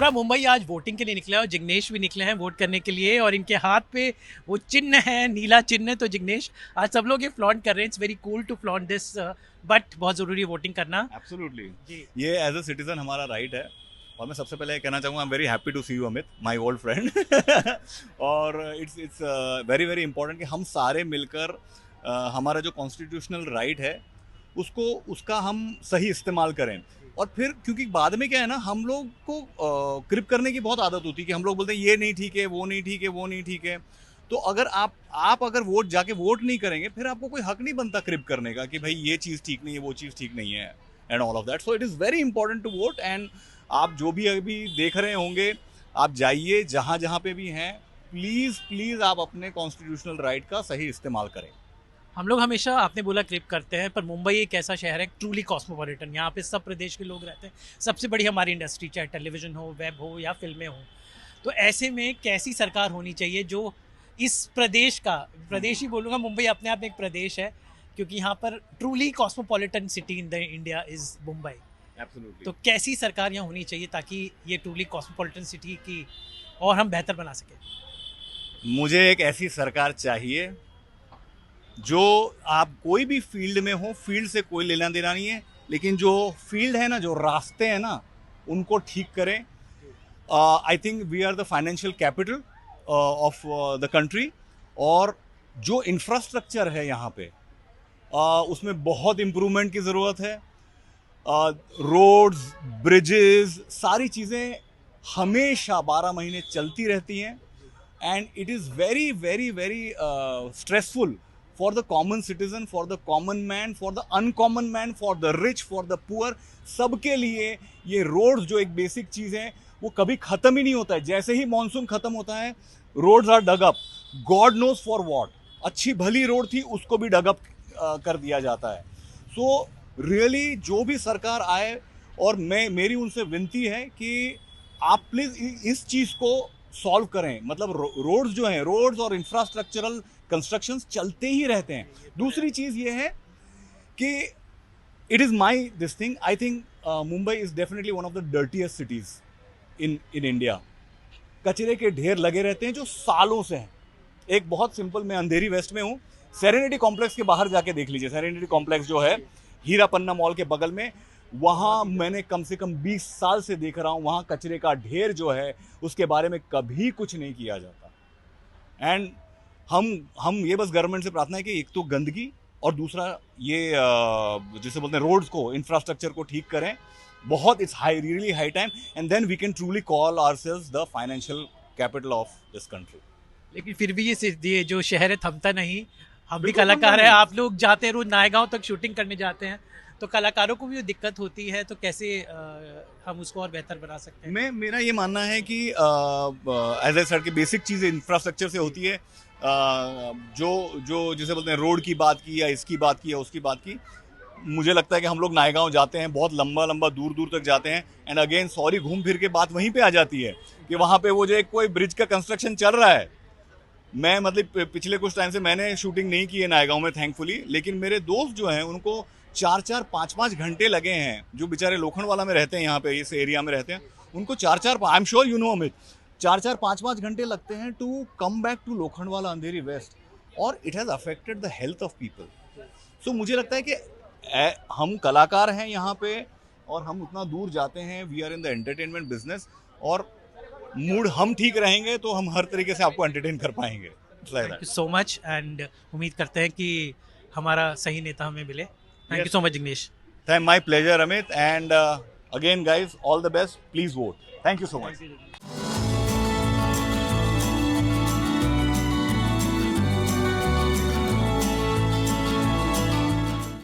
पूरा मुंबई आज वोटिंग के लिए निकला है और जिग्नेश भी निकले हैं वोट करने के लिए और इनके हाथ पे वो चिन्ह है, नीला चिन्ह। तो जिग्नेश, आज सब लोग ये फ्लॉन्ट कर रहे हैं। It's very cool to flaunt this, but बहुत ज़रूरी है वोटिंग करना। एब्सोल्युटली जी। ये एज अ सिटीजन हमारा राइट है। और मैं सबसे पहले कहना चाहूँगा I am very happy to see you Amit, my old friend. और इट्स वेरी वेरी इंपॉर्टेंट कि हम सारे मिलकर हमारा जो कॉन्स्टिट्यूशनल राइट है उसको उसका हम सही इस्तेमाल करें। और फिर क्योंकि बाद में क्या है ना, हम लोग को क्रिप करने की बहुत आदत होती है कि हम लोग बोलते हैं ये नहीं ठीक है, वो नहीं ठीक है, वो नहीं ठीक है। तो अगर आप अगर वोट जाके वोट नहीं करेंगे, फिर आपको कोई हक नहीं बनता क्रिप करने का कि भाई ये चीज़ ठीक नहीं है, वो चीज़ ठीक नहीं है and all of that. So it is very important to vote. And आप जो भी अभी देख रहे होंगे, आप जाइए जहाँ जहाँ पे भी हैं, प्लीज़ प्लीज़ आप अपने कॉन्स्टिट्यूशनल राइट का सही इस्तेमाल करें। हम लोग हमेशा, आपने बोला, क्रिप करते हैं, पर मुंबई एक ऐसा शहर है ट्रूली कॉस्मोपॉलिटन। यहाँ पे सब प्रदेश के लोग रहते हैं। सबसे बड़ी हमारी इंडस्ट्री, चाहे टेलीविज़न हो, वेब हो या फिल्में हो। तो ऐसे में कैसी सरकार होनी चाहिए जो इस प्रदेश का, प्रदेश ही बोलूँगा, मुंबई अपने आप में एक प्रदेश है, क्योंकि यहाँ पर truly cosmopolitan city in the India is Mumbai. Absolutely. तो कैसी सरकार यहाँ होनी चाहिए ताकि ये ट्रूली कॉस्मोपॉलिटन सिटी की और हम बेहतर बना सकें? मुझे एक ऐसी सरकार चाहिए जो, आप कोई भी फील्ड में हो, फील्ड से कोई लेना देना नहीं है, लेकिन जो फील्ड है ना, जो रास्ते हैं ना, उनको ठीक करें। I think we are the financial capital of the country. और जो इंफ्रास्ट्रक्चर है यहाँ पे, उसमें बहुत इम्प्रूवमेंट की ज़रूरत है। रोड्स, ब्रिजेस, सारी चीज़ें हमेशा 12 महीने चलती रहती हैं। And it is very very very stressful for the common citizen, for the common man, for the uncommon man, for the rich, for the poor. सबके लिए ये रोड्स जो एक बेसिक चीज़ है, वो कभी ख़त्म ही नहीं होता है। जैसे ही मानसून ख़त्म होता है, roads are dug up, god knows for what. अच्छी भली रोड थी, उसको भी डग अप कर दिया जाता है। सो रियली जो भी सरकार आए, और मेरी उनसे विनती है कि आप प्लीज़ इस चीज़ को सॉल्व करें। मतलब रोड्स जो हैं, रोड्स और इंफ्रास्ट्रक्चरल कंस्ट्रक्शंस चलते ही रहते हैं। दूसरी चीज़ ये है कि it is my this thing, I think Mumbai is definitely one of the dirtiest cities in India. कचरे के ढेर लगे रहते हैं जो सालों से हैं। एक बहुत सिंपल, मैं अंधेरी वेस्ट में हूँ, सेरेनिटी कॉम्प्लेक्स के बाहर जाके देख लीजिए। सेरेनिटी कॉम्प्लेक्स जो है हीरा पन्ना मॉल के बगल में, वहाँ मैंने कम से कम 20 साल से देख रहा हूँ, वहाँ कचरे का ढेर जो है उसके बारे में कभी कुछ नहीं किया जाता। एंड हम ये बस गवर्नमेंट से प्रार्थना है कि एक तो गंदगी, और दूसरा ये जिसे बोलते हैं रोड्स को, इंफ्रास्ट्रक्चर को ठीक करें। बहुत it's high, really high time, and then we can truly call ourselves the financial capital of this country. लेकिन फिर भी ये जो शहर है थमता नहीं। हम भी बिल्कुल कलाकार थमता हैं, नहीं। आप लोग जाते हैं रोज नायगांव तक शूटिंग करने जाते हैं, तो कलाकारों को भी दिक्कत होती है। तो कैसे हम उसको और बेहतर बना सकते हैं? मेरा ये मानना है कि एज ए सर की बेसिक चीज़ इंफ्रास्ट्रक्चर से होती है। जो जैसे बोलते हैं रोड की बात की, या इसकी बात की, या उसकी बात की, मुझे लगता है कि हम लोग नायगांव जाते हैं, बहुत लंबा लंबा दूर दूर तक जाते हैं, एंड अगेन सॉरी घूम फिर के बात वहीं पे आ जाती है कि वहाँ पे वो जो एक कोई ब्रिज का कंस्ट्रक्शन चल रहा है। मैं मतलब पिछले कुछ टाइम से मैंने शूटिंग नहीं की है नायगांव में थैंकफुली, लेकिन मेरे दोस्त जो हैं उनको 4-4, 5-5 घंटे लगे हैं, जो बेचारे लोखंडवाला में रहते हैं, यहाँ पे इस एरिया में रहते हैं, उनको 4-4, I am sure you know Amit, 4-4, 5-5 घंटे लगते हैं to come back to Lokhandwala Andheri west. और it has affected the health of people. So मुझे लगता है कि हम कलाकार हैं यहाँ पे, और हम उतना दूर जाते हैं, we are in the entertainment business, और मूड हम ठीक रहेंगे तो हम हर तरीके से आपको एंटरटेन कर पाएंगे। Thank you so much, and उम्मीद करते हैं कि हमारा सही नेता हमें मिले। Thank you so much Jignesh. My pleasure Amit, and again guys all the best, please vote. Thank you so much.